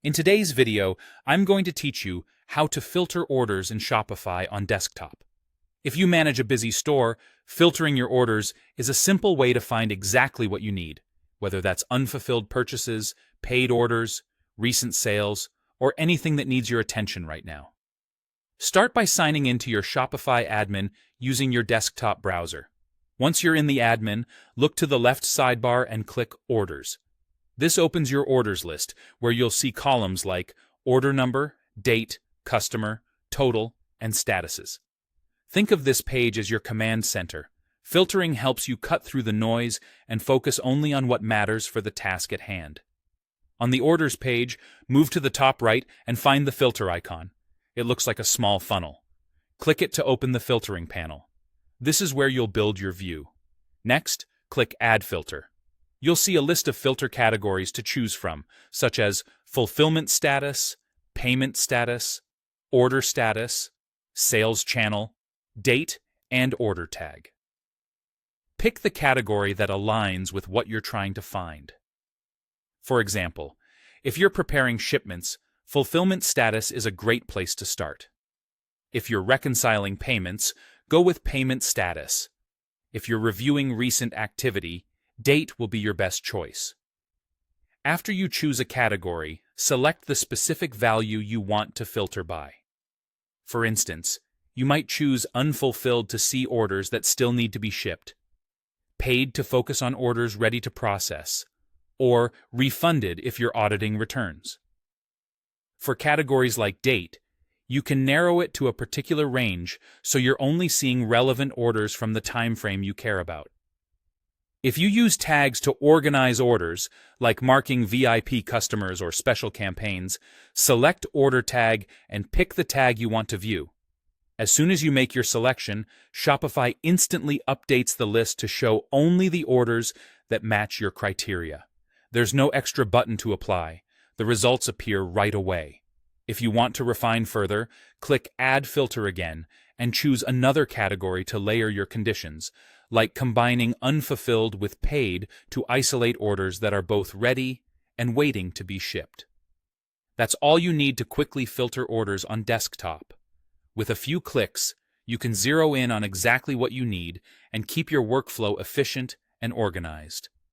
In today's video, I'm going to teach you how to filter orders in Shopify on desktop. If you manage a busy store, filtering your orders is a simple way to find exactly what you need, whether that's unfulfilled purchases, paid orders, recent sales, or anything that needs your attention right now. Start by signing into your Shopify admin using your desktop browser. Once you're in the admin, look to the left sidebar and click Orders. This opens your orders list, where you'll see columns like order number, date, customer, total, and statuses. Think of this page as your command center. Filtering helps you cut through the noise and focus only on what matters for the task at hand. On the Orders page, move to the top right and find the filter icon. It looks like a small funnel. Click it to open the filtering panel. This is where you'll build your view. Next, click Add Filter. You'll see a list of filter categories to choose from, such as fulfillment status, payment status, order status, sales channel, date, and order tag. Pick the category that aligns with what you're trying to find. For example, if you're preparing shipments, fulfillment status is a great place to start. If you're reconciling payments, go with payment status. If you're reviewing recent activity, date will be your best choice. After you choose a category, select the specific value you want to filter by. For instance, you might choose unfulfilled to see orders that still need to be shipped, paid to focus on orders ready to process, or refunded if you're auditing returns. For categories like date, you can narrow it to a particular range so you're only seeing relevant orders from the time frame you care about. If you use tags to organize orders, like marking VIP customers or special campaigns, select Order Tag and pick the tag you want to view. As soon as you make your selection, Shopify instantly updates the list to show only the orders that match your criteria. There's no extra button to apply. The results appear right away. If you want to refine further, click Add Filter again and choose another category to layer your conditions, like combining unfulfilled with paid to isolate orders that are both ready and waiting to be shipped. That's all you need to quickly filter orders on desktop. With a few clicks, you can zero in on exactly what you need and keep your workflow efficient and organized.